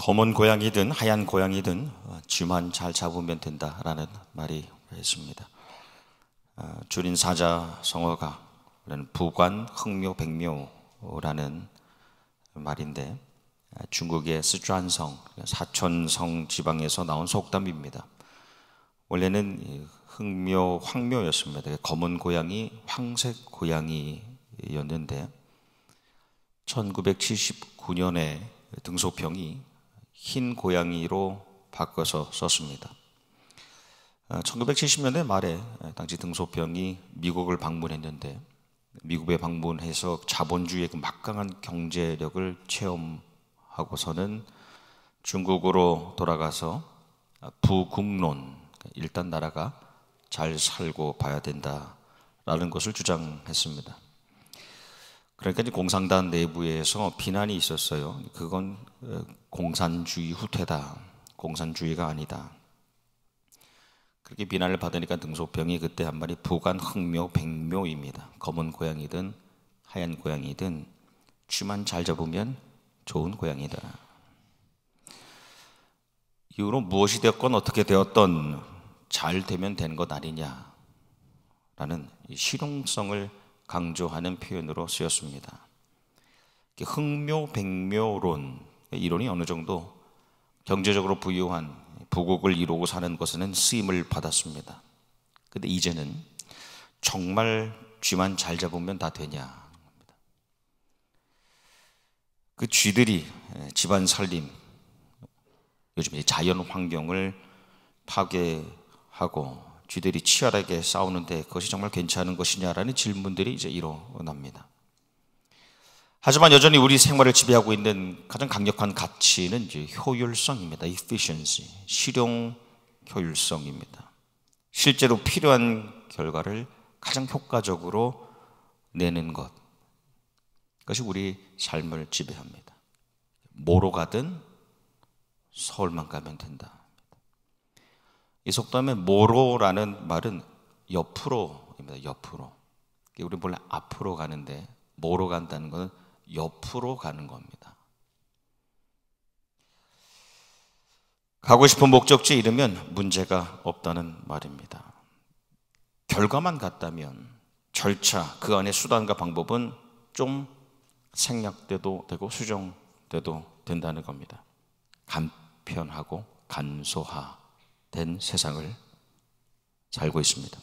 검은 고양이든 하얀 고양이든 쥐만 잘 잡으면 된다라는 말이 있습니다. 줄인 사자성어가 부관 흥묘백묘라는 말인데 중국의 스촨성, 사촌성 지방에서 나온 속담입니다. 원래는 흥묘, 황묘였습니다. 검은 고양이, 황색 고양이였는데 1979년에 등소평이 흰 고양이로 바꿔서 썼습니다. 1970년대 말에 당시 등소평이 미국을 방문했는데 미국에 방문해서 자본주의의 그 막강한 경제력을 체험하고서는 중국으로 돌아가서 부국론, 일단 나라가 잘 살고 봐야 된다라는 것을 주장했습니다. 그러니까 이제 공산당 내부에서 비난이 있었어요. 그건 공산주의 후퇴다, 공산주의가 아니다. 그렇게 비난을 받으니까 등소평이 그때 한 말이 부관 흥묘 백묘입니다. 검은 고양이든 하얀 고양이든 쥐만 잘 잡으면 좋은 고양이다. 이후로 무엇이 되었건 어떻게 되었던 잘 되면 된 것 아니냐라는 실용성을 강조하는 표현으로 쓰였습니다. 흥묘 백묘론, 이론이 어느 정도 경제적으로 부유한 부국을 이루고 사는 것에는 쓰임을 받았습니다. 근데 이제는 정말 쥐만 잘 잡으면 다 되냐? 그 쥐들이 집안 살림, 요즘 자연 환경을 파괴하고 쥐들이 치열하게 싸우는데 그것이 정말 괜찮은 것이냐라는 질문들이 이제 일어납니다. 하지만 여전히 우리 생활을 지배하고 있는 가장 강력한 가치는 이제 효율성입니다. efficiency, 실용 효율성입니다. 실제로 필요한 결과를 가장 효과적으로 내는 것, 그것이 우리 삶을 지배합니다. 뭐로 가든 서울만 가면 된다. 이 속담의 뭐로라는 말은 옆으로입니다. 옆으로. 우리 원래 앞으로 가는데 뭐로 간다는 것은 옆으로 가는 겁니다. 가고 싶은 목적지에 이르면 문제가 없다는 말입니다. 결과만 같다면 절차, 그 안에 수단과 방법은 좀 생략돼도 되고 수정돼도 된다는 겁니다. 간편하고 간소화된 세상을 살고 있습니다.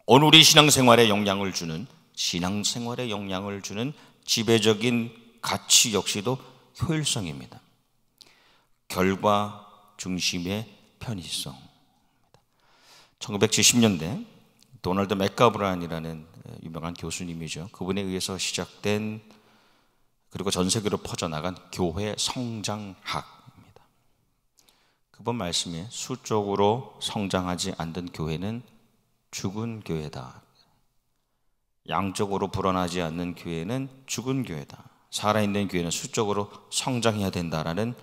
오늘 우리 신앙생활에 영향을 주는 지배적인 가치 역시도 효율성입니다. 결과 중심의 편의성. 1970년대 도널드 맥가브란이라는 유명한 교수님이죠. 그분에 의해서 시작된 그리고 전 세계로 퍼져나간 교회 성장학입니다. 그분 말씀에 수적으로 성장하지 않는 교회는 죽은 교회다. 양적으로 불어나지 않는 교회는 죽은 교회다. 살아있는 교회는 수적으로 성장해야 된다라는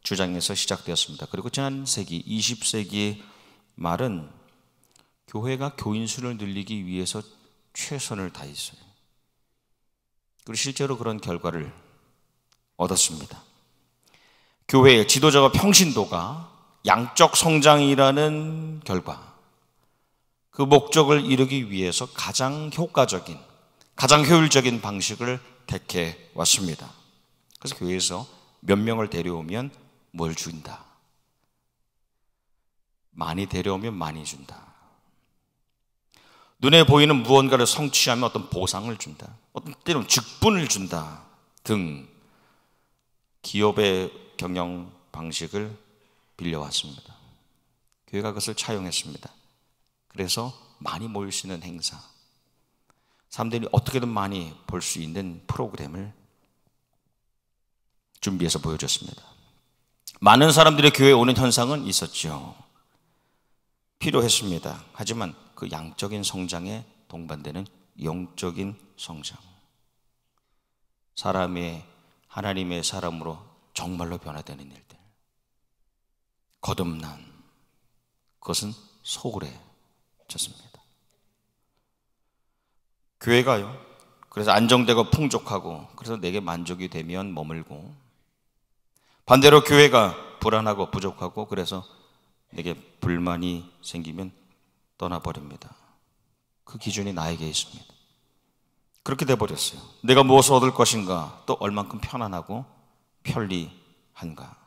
주장에서 시작되었습니다. 그리고 지난 세기 20세기 말은 교회가 교인 수를 늘리기 위해서 최선을 다했어요. 그리고 실제로 그런 결과를 얻었습니다. 교회의 지도자와 평신도가 양적 성장이라는 결과, 그 목적을 이루기 위해서 가장 효과적인, 가장 효율적인 방식을 택해 왔습니다. 그래서 교회에서 몇 명을 데려오면 뭘 준다. 많이 데려오면 많이 준다. 눈에 보이는 무언가를 성취하면 어떤 보상을 준다. 어떤 때로는 직분을 준다 등 기업의 경영 방식을 빌려왔습니다. 교회가 그것을 차용했습니다. 그래서 많이 모일 수 있는 행사, 사람들이 어떻게든 많이 볼 수 있는 프로그램을 준비해서 보여줬습니다. 많은 사람들이 교회에 오는 현상은 있었죠. 필요했습니다. 하지만 그 양적인 성장에 동반되는 영적인 성장, 사람이 하나님의 사람으로 정말로 변화되는 일들, 거듭난, 그것은 소홀해졌습니다. 교회가요, 그래서 안정되고 풍족하고 그래서 내게 만족이 되면 머물고 반대로 교회가 불안하고 부족하고 그래서 내게 불만이 생기면 떠나버립니다. 그 기준이 나에게 있습니다. 그렇게 돼버렸어요. 내가 무엇을 얻을 것인가, 또 얼만큼 편안하고 편리한가.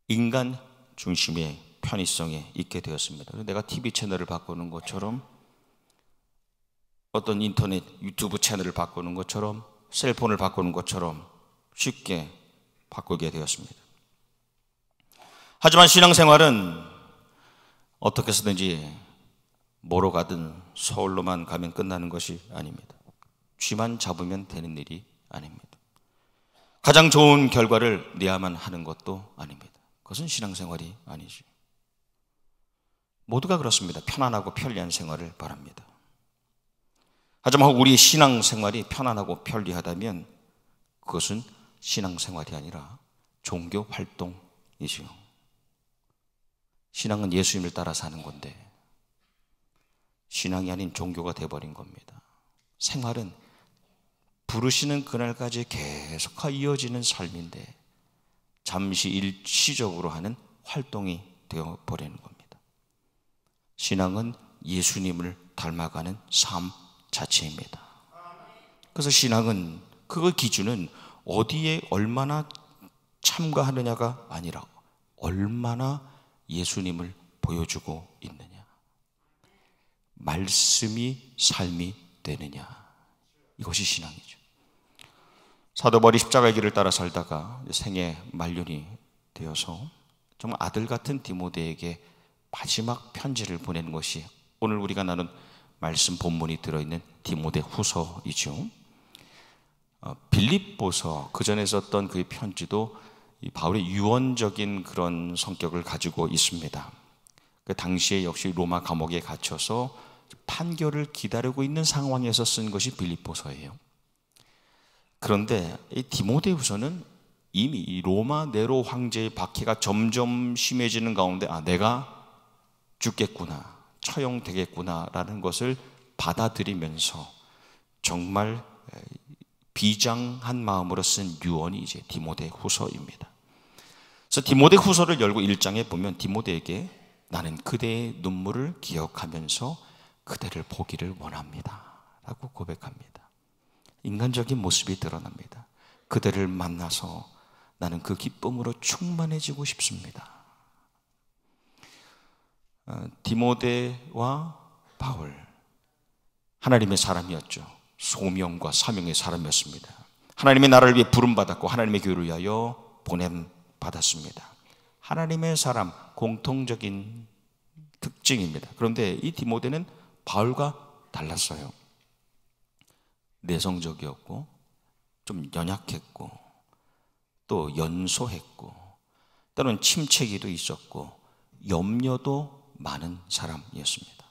인간 중심의 편의성에 있게 되었습니다. 내가 TV 채널을 바꾸는 것처럼, 어떤 인터넷 유튜브 채널을 바꾸는 것처럼, 셀폰을 바꾸는 것처럼 쉽게 바꾸게 되었습니다. 하지만 신앙생활은 어떻게 해서든지 뭐로 가든 서울로만 가면 끝나는 것이 아닙니다. 쥐만 잡으면 되는 일이 아닙니다. 가장 좋은 결과를 내야만 하는 것도 아닙니다. 그것은 신앙생활이 아니죠. 모두가 그렇습니다. 편안하고 편리한 생활을 바랍니다. 하지만 우리 신앙생활이 편안하고 편리하다면 그것은 신앙생활이 아니라 종교활동이죠. 신앙은 예수님을 따라 사는 건데 신앙이 아닌 종교가 되어버린 겁니다. 생활은 부르시는 그날까지 계속 이어지는 삶인데 잠시 일시적으로 하는 활동이 되어버리는 겁니다. 신앙은 예수님을 닮아가는 삶 자체입니다. 그래서 신앙은, 그 기준은 어디에 얼마나 참가하느냐가 아니라 얼마나 예수님을 보여주고 있느냐, 말씀이 삶이 되느냐, 이것이 신앙이죠. 사도 바울이 십자가의 길을 따라 살다가 생애 만륜이 되어서 정말 아들 같은 디모데에게 마지막 편지를 보내는 것이 오늘 우리가 나눈 말씀 본문이 들어있는 디모데 후서이죠. 빌립보서, 그 전에 썼던 그 편지도 이 바울의 유언적인 그런 성격을 가지고 있습니다. 그 당시에 역시 로마 감옥에 갇혀서 판결을 기다리고 있는 상황에서 쓴 것이 빌립보서예요. 그런데 이 디모데후서는 이미 이 로마 네로 황제의 박해가 점점 심해지는 가운데 내가 죽겠구나, 처형되겠구나라는 것을 받아들이면서 정말 비장한 마음으로 쓴 유언이 이제 디모데후서입니다. 그래서 디모데후서를 열고 1장에 보면 디모데에게 나는 그대의 눈물을 기억하면서 그대를 보기를 원합니다 라고 고백합니다. 인간적인 모습이 드러납니다. 그대를 만나서 나는 그 기쁨으로 충만해지고 싶습니다. 디모데와 바울, 하나님의 사람이었죠. 소명과 사명의 사람이었습니다. 하나님의 나라를 위해 부름받았고 하나님의 교회를 위하여 보냄받았습니다. 하나님의 사람, 공통적인 특징입니다. 그런데 이 디모데는 바울과 달랐어요. 내성적이었고 좀 연약했고 또 연소했고 때로는 침체기도 있었고 염려도 많은 사람이었습니다.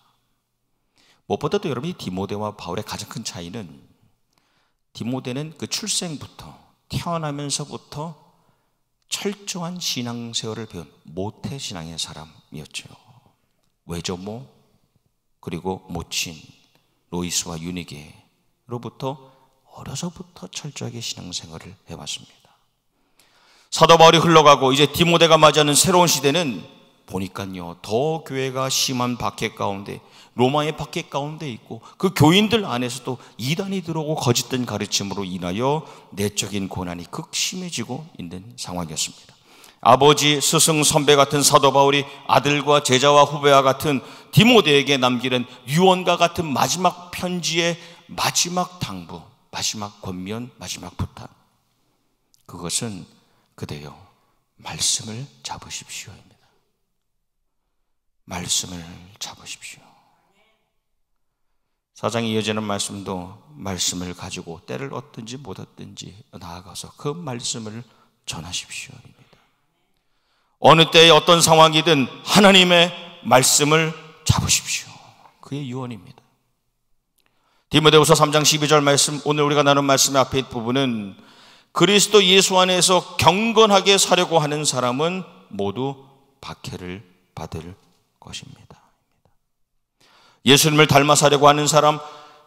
무엇보다도 여러분이 디모데와 바울의 가장 큰 차이는, 디모데는 그 출생부터, 태어나면서부터 철저한 신앙생활을 배운 모태신앙의 사람이었죠. 외조모 그리고 모친 로이스와 유니게로부터 어려서부터 철저하게 신앙생활을 해왔습니다. 사도 바울이 흘러가고 이제 디모데가 맞이하는 새로운 시대는 보니까요, 더 교회가 심한 박해 가운데, 로마의 박해 가운데 있고 그 교인들 안에서도 이단이 들어오고 거짓된 가르침으로 인하여 내적인 고난이 극심해지고 있는 상황이었습니다. 아버지, 스승, 선배 같은 사도 바울이 아들과 제자와 후배와 같은 디모데에게 남기는 유언과 같은 마지막 편지의 마지막 당부, 마지막 권면, 마지막 부탁, 그것은 그대여 말씀을 잡으십시오입니다. 말씀을 잡으십시오. 4장에 이어지는 말씀도 말씀을 가지고 때를 얻든지 못 얻든지 나아가서 그 말씀을 전하십시오입니다. 어느 때에 어떤 상황이든 하나님의 말씀을 잡으십시오. 그의 유언입니다. 디모데후서 3장 12절 말씀, 오늘 우리가 나눈 말씀의 앞에 부분은 그리스도 예수 안에서 경건하게 사려고 하는 사람은 모두 박해를 받을 것입니다. 예수님을 닮아 사려고 하는 사람,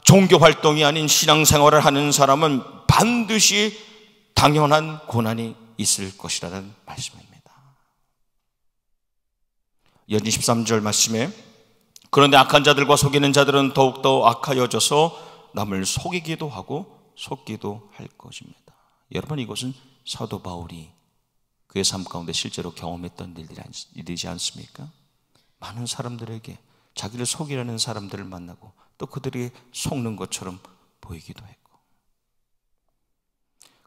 종교 활동이 아닌 신앙생활을 하는 사람은 반드시 당연한 고난이 있을 것이라는 말씀입니다. 이어진 13절 말씀에 그런데 악한 자들과 속이는 자들은 더욱더 악하여져서 남을 속이기도 하고 속기도 할 것입니다. 여러분, 이것은 사도 바울이 그의 삶 가운데 실제로 경험했던 일이지 않습니까? 많은 사람들에게 자기를 속이려는 사람들을 만나고 또 그들이 속는 것처럼 보이기도 했고,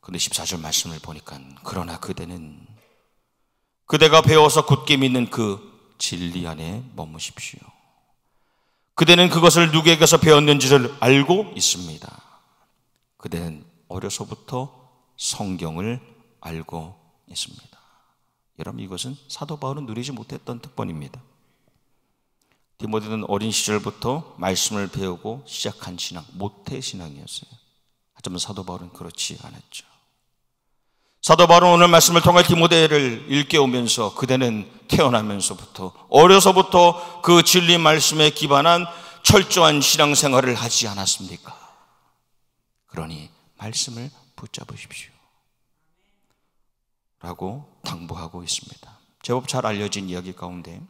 그런데 14절 말씀을 보니까 그러나 그대가 배워서 굳게 믿는 그 진리 안에 머무십시오. 그대는 그것을 누구에게서 배웠는지를 알고 있습니다. 그대는 어려서부터 성경을 알고 있습니다. 여러분, 이것은 사도 바울은 누리지 못했던 특권입니다. 디모데는 어린 시절부터 말씀을 배우고 시작한 신앙, 모태신앙이었어요. 하지만 사도 바울은 그렇지 않았죠. 사도 바울은 오늘 말씀을 통해 디모데를 일깨우면서 그대는 태어나면서부터 어려서부터 그 진리 말씀에 기반한 철저한 신앙생활을 하지 않았습니까? 그러니 말씀을 붙잡으십시오 라고 당부하고 있습니다. 제법 잘 알려진 이야기 가운데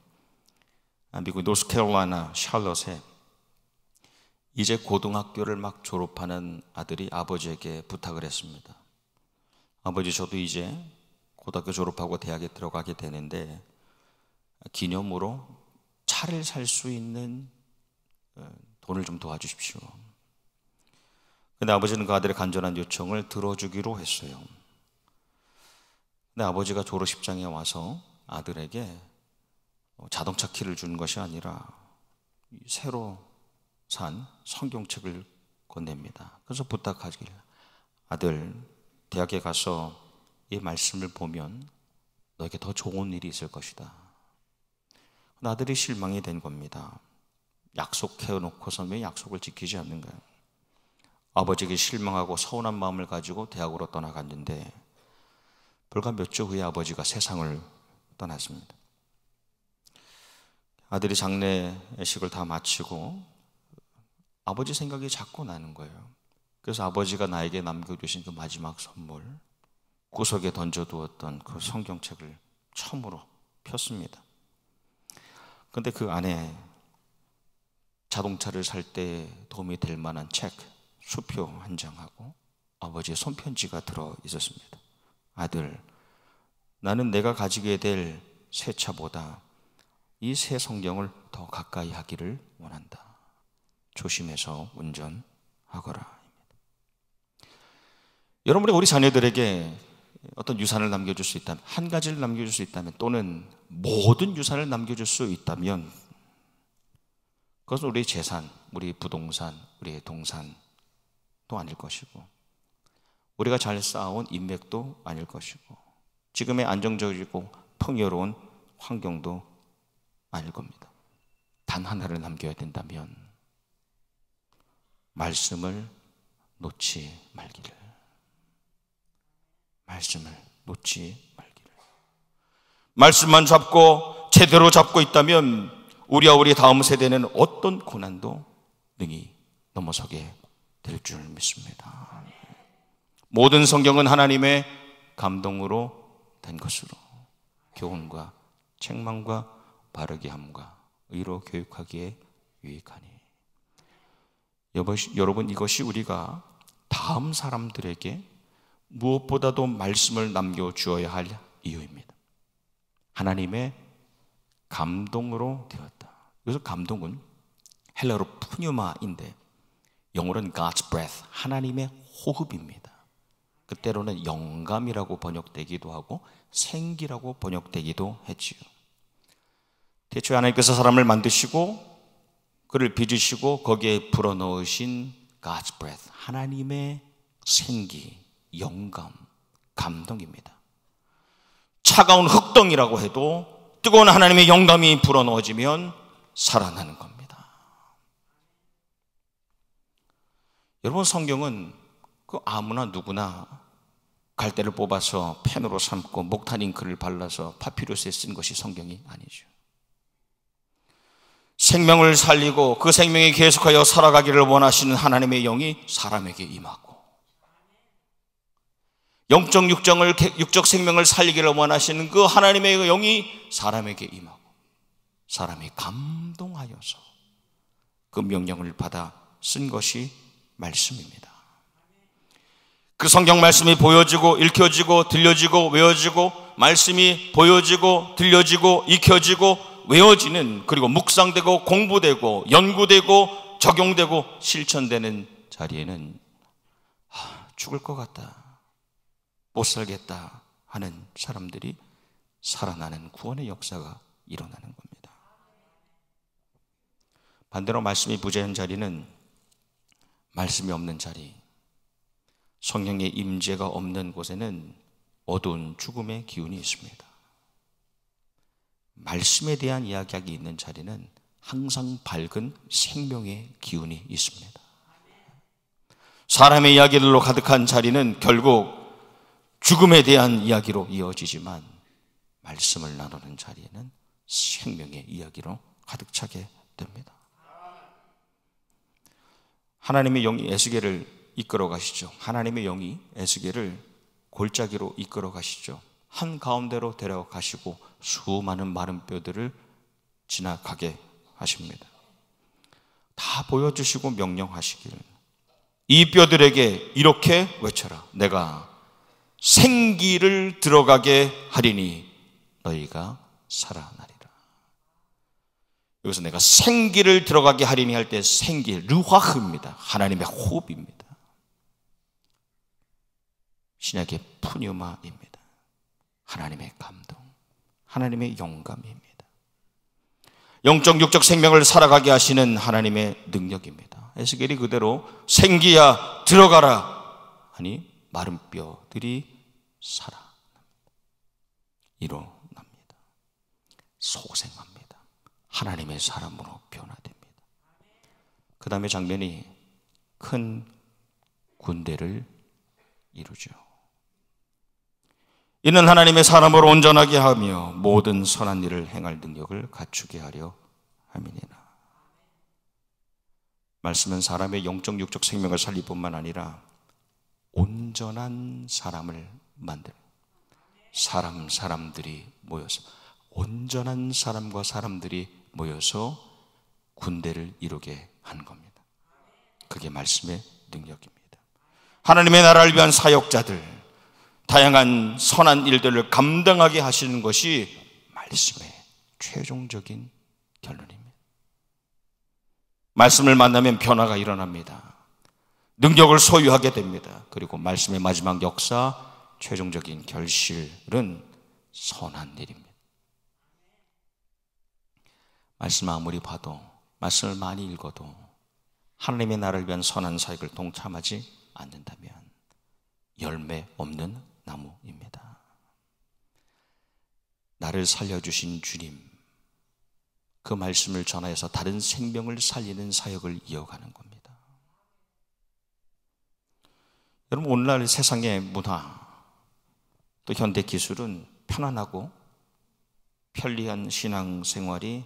미국 노스캐롤라이나 샬럿에 이제 고등학교를 막 졸업하는 아들이 아버지에게 부탁을 했습니다. 아버지, 저도 이제 고등학교 졸업하고 대학에 들어가게 되는데 기념으로 차를 살 수 있는 돈을 좀 도와주십시오. 근데 아버지는 그 아들의 간절한 요청을 들어주기로 했어요. 근데 아버지가 졸업식장에 와서 아들에게 자동차 키를 주는 것이 아니라 새로 산 성경책을 건넵니다. 그래서 부탁하길, 아들, 대학에 가서 이 말씀을 보면 너에게 더 좋은 일이 있을 것이다. 아들이 실망이 된 겁니다. 약속해놓고서 왜 약속을 지키지 않는가요? 아버지에게 실망하고 서운한 마음을 가지고 대학으로 떠나갔는데 불과 몇 주 후에 아버지가 세상을 떠났습니다. 아들이 장례식을 다 마치고 아버지 생각이 자꾸 나는 거예요. 그래서 아버지가 나에게 남겨주신 그 마지막 선물, 구석에 던져두었던 그 성경책을 처음으로 폈습니다. 그런데 그 안에 자동차를 살 때 도움이 될 만한 책, 수표 한 장하고 아버지의 손편지가 들어 있었습니다. 아들, 나는 내가 가지게 될 새 차보다 이 새 성경을 더 가까이 하기를 원한다. 조심해서 운전하거라. 여러분이 우리 자녀들에게 어떤 유산을 남겨줄 수 있다면, 한 가지를 남겨줄 수 있다면, 또는 모든 유산을 남겨줄 수 있다면 그것은 우리의 재산, 우리의 부동산, 우리의 동산도 아닐 것이고 우리가 잘 쌓아온 인맥도 아닐 것이고 지금의 안정적이고 풍요로운 환경도 아닐 겁니다. 단 하나를 남겨야 된다면 말씀을 놓지 말기를. 말씀을 놓지 말기를. 말씀만 잡고 제대로 잡고 있다면 우리와 우리 다음 세대는 어떤 고난도 능히 넘어서게 될 줄 믿습니다. 모든 성경은 하나님의 감동으로 된 것으로 교훈과 책망과 바르게 함과 의로 교육하기에 유익하니. 여러분, 이것이 우리가 다음 사람들에게 무엇보다도 말씀을 남겨주어야 할 이유입니다. 하나님의 감동으로 되었다. 그래서 감동은 헬라어로 푸뉴마인데 영어로는 God's breath, 하나님의 호흡입니다. 그때로는 영감이라고 번역되기도 하고 생기라고 번역되기도 했지요. 대초에 하나님께서 사람을 만드시고 그를 빚으시고 거기에 불어넣으신 God's breath, 하나님의 생기, 영감, 감동입니다. 차가운 흙덩이라고 해도 뜨거운 하나님의 영감이 불어넣어지면 살아나는 겁니다. 여러분, 성경은 그 아무나 누구나 갈대를 뽑아서 펜으로 삶고 목탄 잉크를 발라서 파피루스에 쓴 것이 성경이 아니죠. 생명을 살리고 그 생명이 계속하여 살아가기를 원하시는 하나님의 영이 사람에게 임하고 영적 육적 생명을 살리기를 원하시는 그 하나님의 영이 사람에게 임하고 사람이 감동하여서 그 명령을 받아 쓴 것이 말씀입니다. 그 성경 말씀이 보여지고 읽혀지고 들려지고 외워지고, 말씀이 보여지고 들려지고 익혀지고 외워지는, 그리고 묵상되고 공부되고 연구되고 적용되고 실천되는 자리에는 죽을 것 같다, 못 살겠다 하는 사람들이 살아나는 구원의 역사가 일어나는 겁니다. 반대로 말씀이 부재한 자리는, 말씀이 없는 자리, 성령의 임재가 없는 곳에는 어두운 죽음의 기운이 있습니다. 말씀에 대한 이야기가 있는 자리는 항상 밝은 생명의 기운이 있습니다. 사람의 이야기들로 가득한 자리는 결국 죽음에 대한 이야기로 이어지지만, 말씀을 나누는 자리에는 생명의 이야기로 가득 차게 됩니다. 하나님의 영이 에스겔을 이끌어 가시죠. 하나님의 영이 에스겔을 골짜기로 이끌어 가시죠. 한가운데로 데려가시고 수많은 마른 뼈들을 지나가게 하십니다. 다 보여주시고 명령하시기를, 이 뼈들에게 이렇게 외쳐라. 내가 생기를 들어가게 하리니 너희가 살아나리라. 여기서 내가 생기를 들어가게 하리니 할 때 생기, 르화흐입니다. 하나님의 호흡입니다. 신약의 푸뉴마입니다. 하나님의 감동, 하나님의 영감입니다. 영적 육적 생명을 살아가게 하시는 하나님의 능력입니다. 에스겔이 그대로 생기야 들어가라 하니 마른 뼈들이 살아납니다. 일어납니다. 소생합니다. 하나님의 사람으로 변화됩니다. 그 다음에 장면이 큰 군대를 이루죠. 이는 하나님의 사람으로 온전하게 하며 모든 선한 일을 행할 능력을 갖추게 하려 함이니라. 말씀은 사람의 영적 육적 생명을 살릴 뿐만 아니라 온전한 사람을 만들고, 사람들이 모여서, 온전한 사람과 사람들이 모여서 군대를 이루게 하는 겁니다. 그게 말씀의 능력입니다. 하나님의 나라를 위한 사역자들, 다양한 선한 일들을 감당하게 하시는 것이 말씀의 최종적인 결론입니다. 말씀을 만나면 변화가 일어납니다. 능력을 소유하게 됩니다. 그리고 말씀의 마지막 역사, 최종적인 결실은 선한 일입니다. 말씀 아무리 봐도, 말씀을 많이 읽어도 하나님의 나라를 위한 선한 사역을 동참하지 않는다면 열매 없는 나무입니다. 나를 살려주신 주님, 그 말씀을 전하여서 다른 생명을 살리는 사역을 이어가는 겁니다. 여러분, 오늘날 세상의 문화, 또 현대 기술은 편안하고 편리한 신앙생활이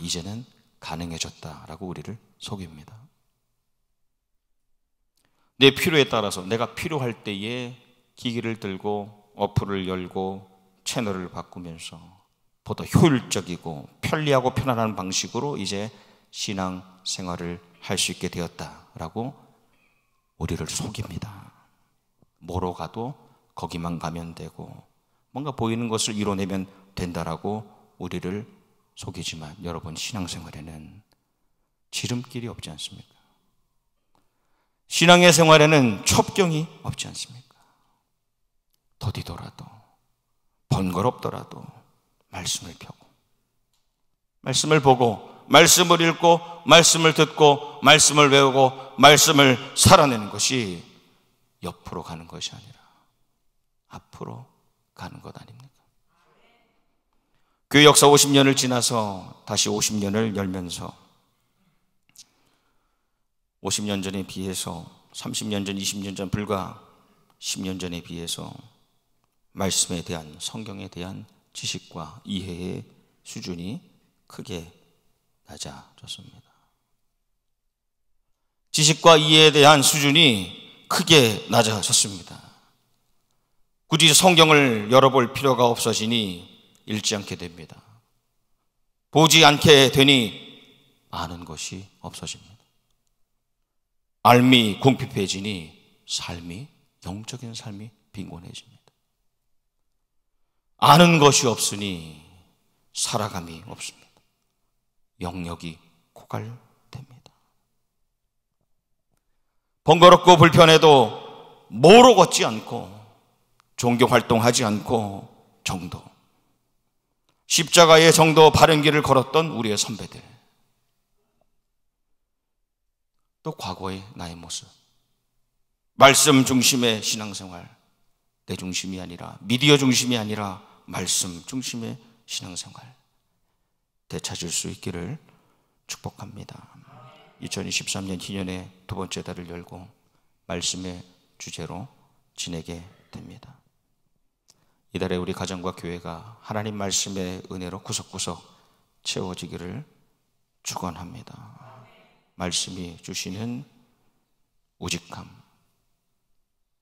이제는 가능해졌다라고 우리를 속입니다. 내 필요에 따라서 내가 필요할 때에 기기를 들고 어플을 열고 채널을 바꾸면서 보다 효율적이고 편리하고 편안한 방식으로 이제 신앙생활을 할 수 있게 되었다라고 우리를 속입니다. 뭐로 가도 거기만 가면 되고 뭔가 보이는 것을 이뤄내면 된다라고 우리를 속이지만, 여러분, 신앙생활에는 지름길이 없지 않습니까? 신앙의 생활에는 첩경이 없지 않습니까? 더디더라도 번거롭더라도 말씀을 펴고, 말씀을 보고, 말씀을 읽고, 말씀을 듣고, 말씀을 외우고, 말씀을 살아내는 것이 옆으로 가는 것이 아니라 앞으로 가는 것 아닙니까? 교회 역사 50년을 지나서 다시 50년을 열면서 50년 전에 비해서, 30년 전, 20년 전, 불과 10년 전에 비해서 말씀에 대한, 성경에 대한 지식과 이해의 수준이 크게 낮아졌습니다. 지식과 이해에 대한 수준이 크게 낮아졌습니다. 굳이 성경을 열어볼 필요가 없어지니 읽지 않게 됩니다. 보지 않게 되니 아는 것이 없어집니다. 알미 궁핍해지니 삶이, 영적인 삶이 빈곤해집니다. 아는 것이 없으니 살아감이 없습니다. 영역이 고갈됩니다. 번거롭고 불편해도 뭐로 걷지 않고 종교 활동하지 않고 정도, 십자가의 정도 바른 길을 걸었던 우리의 선배들, 또 과거의 나의 모습, 말씀 중심의 신앙생활, 내 중심이 아니라, 미디어 중심이 아니라 말씀 중심의 신앙생활 되찾을 수 있기를 축복합니다. 2023년 희년의 두 번째 달을 열고 말씀의 주제로 지내게 됩니다. 이달에 우리 가정과 교회가 하나님 말씀의 은혜로 구석구석 채워지기를 축원합니다. 말씀이 주시는 우직함,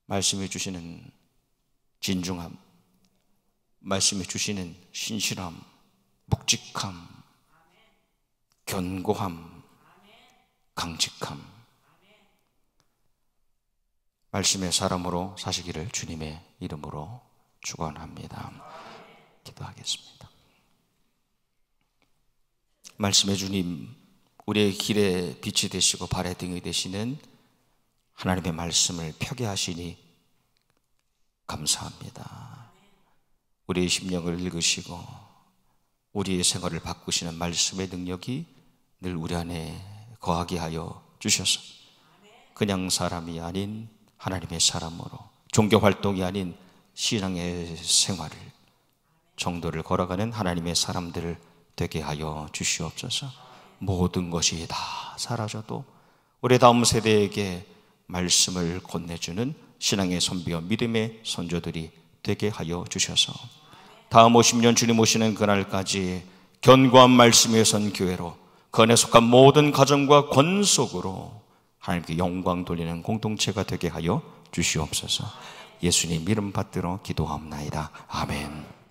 말씀이 주시는 진중함, 말씀이 주시는 신실함, 묵직함, 견고함, 강직함, 말씀의 사람으로 사시기를 주님의 이름으로 축원합니다. 기도하겠습니다. 말씀의 주님, 우리의 길에 빛이 되시고 발의 등이 되시는 하나님의 말씀을 펴게 하시니 감사합니다. 우리의 심령을 읽으시고 우리의 생활을 바꾸시는 말씀의 능력이 늘 우리 안에 거하게 하여 주셔서 그냥 사람이 아닌 하나님의 사람으로, 종교 활동이 아닌 신앙의 생활을, 정도를 걸어가는 하나님의 사람들을 되게 하여 주시옵소서. 모든 것이 다 사라져도 우리 다음 세대에게 말씀을 건네주는 신앙의 선비와 믿음의 선조들이 되게 하여 주셔서 다음 50년 주님 오시는 그날까지 견고한 말씀에 선 교회로, 그 안에 속한 모든 가정과 권속으로 하나님께 영광 돌리는 공동체가 되게 하여 주시옵소서. 예수님 이름 받들어 기도하옵나이다. 아멘.